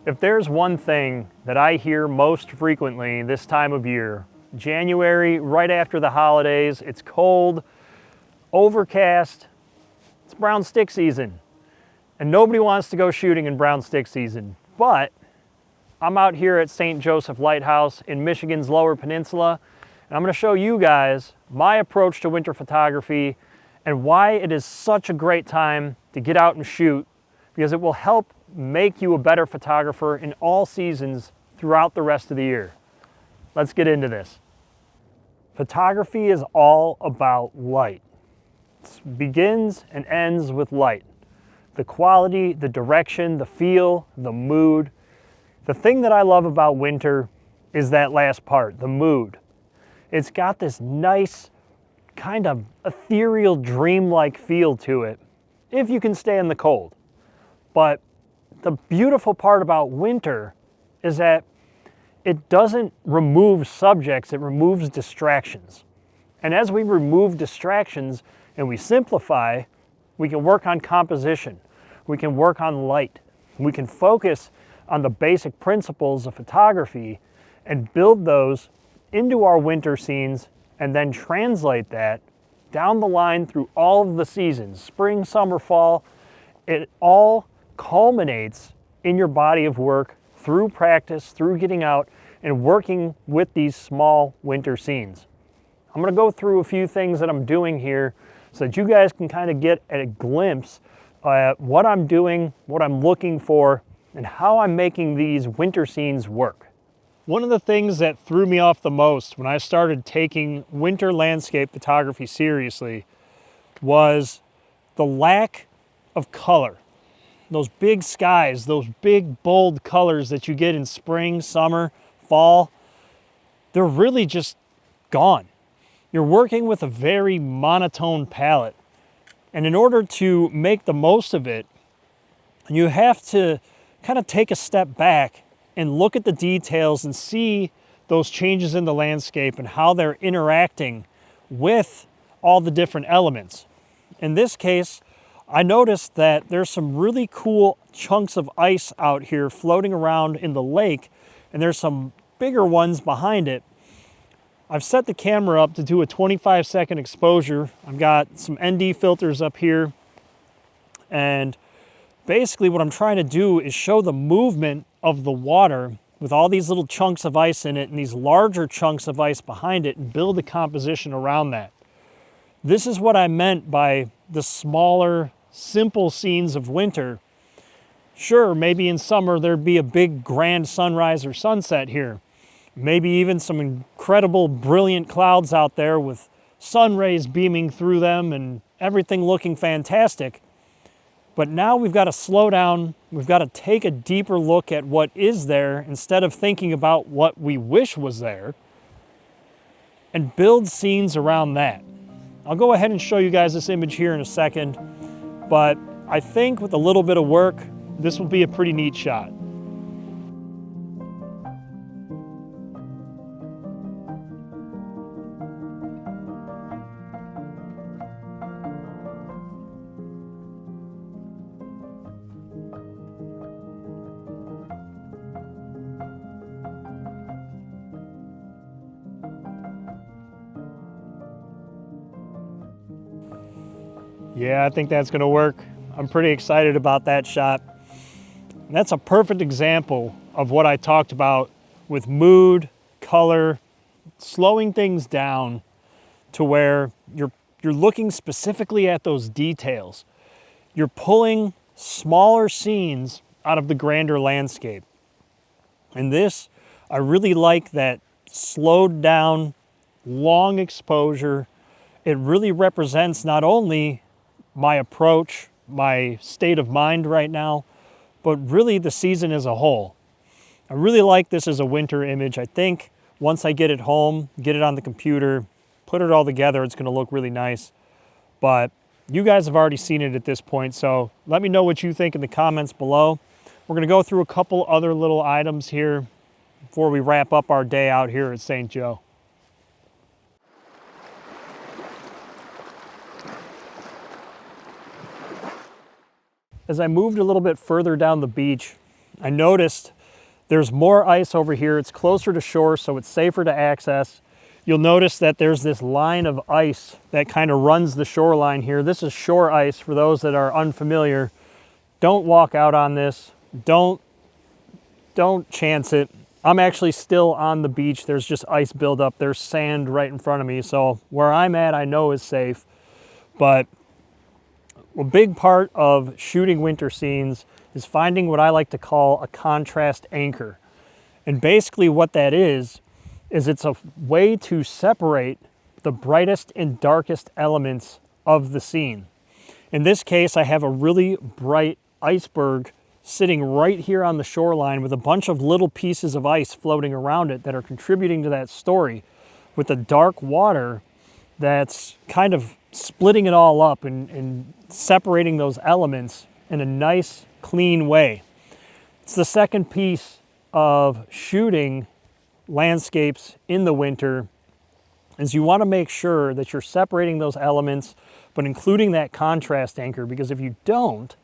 If there's one thing that I hear most frequently this time of year, January, right after the holidays, it's cold, overcast, it's brown stick season. And nobody wants to go shooting in brown stick season. But I'm out here at St. Joseph Lighthouse in Michigan's Lower Peninsula, and I'm going to show you guys my approach to winter photography and why it is such a great time to get out and shoot, because it will help make you a better photographer in all seasons throughout the rest of the year. Let's get into this. Photography is all about light. It begins and ends with light. The quality, the direction, the feel, the mood. The thing that I love about winter is that last part, the mood. It's got this nice, kind of ethereal, dreamlike feel to it, if you can stay in the cold. But the beautiful part about winter is that it doesn't remove subjects, it removes distractions. And as we remove distractions and we simplify, we can work on composition, we can work on light, we can focus on the basic principles of photography and build those into our winter scenes and then translate that down the line through all of the seasons, spring, summer, fall. It all culminates in your body of work through practice, through getting out and working with these small winter scenes. I'm going to go through a few things that I'm doing here so that you guys can kind of get a glimpse at what I'm doing, what I'm looking for, and how I'm making these winter scenes work. One of the things that threw me off the most when I started taking winter landscape photography seriously was the lack of color. Those big skies, those big bold colors that you get in spring, summer, fall, they're really just gone. You're working with a very monotone palette. And in order to make the most of it, you have to kind of take a step back and look at the details and see those changes in the landscape and how they're interacting with all the different elements. In this case, I noticed that there's some really cool chunks of ice out here floating around in the lake, and there's some bigger ones behind it. I've set the camera up to do a 25-second exposure. I've got some ND filters up here, and basically what I'm trying to do is show the movement of the water with all these little chunks of ice in it and these larger chunks of ice behind it and build a composition around that. This is what I meant by the smaller, simple scenes of winter. Sure, maybe in summer there'd be a big grand sunrise or sunset here. Maybe even some incredible, brilliant clouds out there with sun rays beaming through them and everything looking fantastic. But now we've got to slow down, we've got to take a deeper look at what is there instead of thinking about what we wish was there, and build scenes around that. I'll go ahead and show you guys this image here in a second, but I think with a little bit of work, this will be a pretty neat shot. Yeah, I think that's going to work. I'm pretty excited about that shot. And that's a perfect example of what I talked about with mood, color, slowing things down to where you're looking specifically at those details. You're pulling smaller scenes out of the grander landscape. And this, I really like that slowed down, long exposure. It really represents not only my approach, my state of mind right now, but really the season as a whole. I really like this as a winter image. I think once I get it home, get it on the computer, put it all together, it's going to look really nice. But you guys have already seen it at this point, so let me know what you think in the comments below. We're going to go through a couple other little items here before we wrap up our day out here at St. Joe. As I moved a little bit further down the beach, I noticed There's more ice over here. It's closer to shore, so it's safer to access. You'll notice that there's this line of ice that kind of runs the shoreline here. This is shore ice for those that are unfamiliar. Don't walk out on this. Don't chance it. I'm actually still on the beach. There's just ice buildup. There's sand right in front of me. So where I'm at, I know is safe. But a big part of shooting winter scenes is finding what I like to call a contrast anchor. And basically what that is it's a way to separate the brightest and darkest elements of the scene. In this case, I have a really bright iceberg sitting right here on the shoreline with a bunch of little pieces of ice floating around it that are contributing to that story, with the dark water that's kind of splitting it all up and separating those elements in a nice, clean way. It's the second piece of shooting landscapes in the winter, is you want to make sure that you're separating those elements, but including that contrast anchor, because if you don't,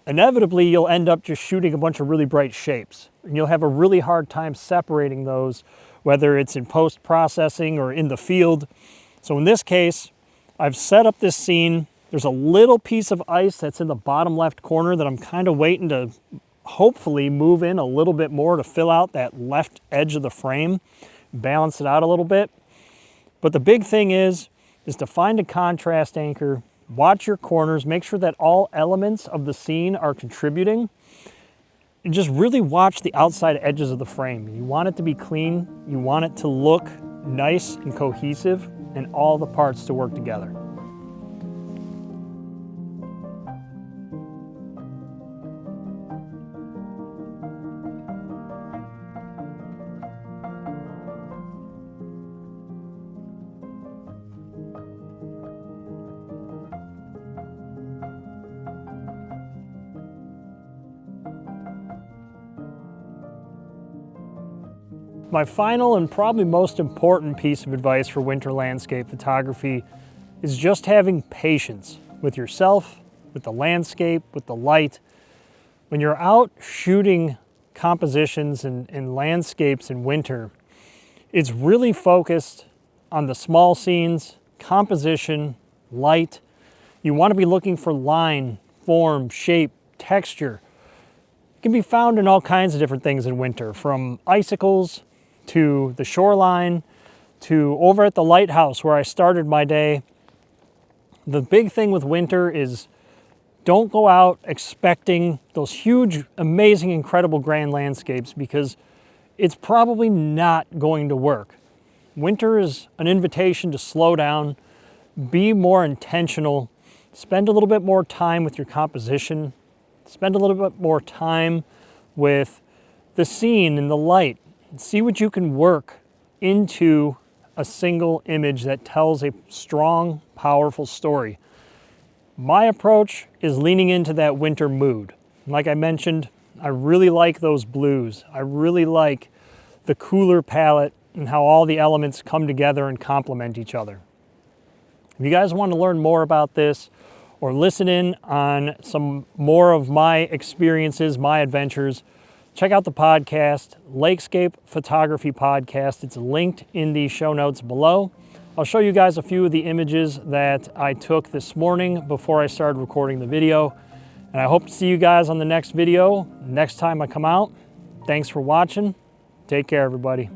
inevitably you'll end up just shooting a bunch of really bright shapes, and you'll have a really hard time separating those, whether it's in post-processing or in the field. So in this case, I've set up this scene. There's a little piece of ice that's in the bottom left corner that I'm kind of waiting to hopefully move in a little bit more to fill out that left edge of the frame, balance it out a little bit. But the big thing is to find a contrast anchor, watch your corners, make sure that all elements of the scene are contributing, and just really watch the outside edges of the frame. You want it to be clean, you want it to look nice and cohesive, and all the parts to work together. My final and probably most important piece of advice for winter landscape photography is just having patience with yourself, with the landscape, with the light. When you're out shooting compositions and landscapes in winter, it's really focused on the small scenes, composition, light. You want to be looking for line, form, shape, texture. It can be found in all kinds of different things in winter, from icicles to the shoreline, to over at the Lighthouse where I started my day. The big thing with winter is don't go out expecting those huge, amazing, incredible grand landscapes, because it's probably not going to work. Winter is an invitation to slow down, be more intentional, spend a little bit more time with your composition, spend a little bit more time with the scene and the light. See what you can work into a single image that tells a strong, powerful story. My approach is leaning into that winter mood. Like I mentioned, I really like those blues. I really like the cooler palette and how all the elements come together and complement each other. If you guys want to learn more about this or listen in on some more of my experiences, my adventures, check out the podcast, Lakescape Photography Podcast. It's linked in the show notes below. I'll show you guys a few of the images that I took this morning before I started recording the video. And I hope to see you guys on the next video, next time I come out. Thanks for watching. Take care, everybody.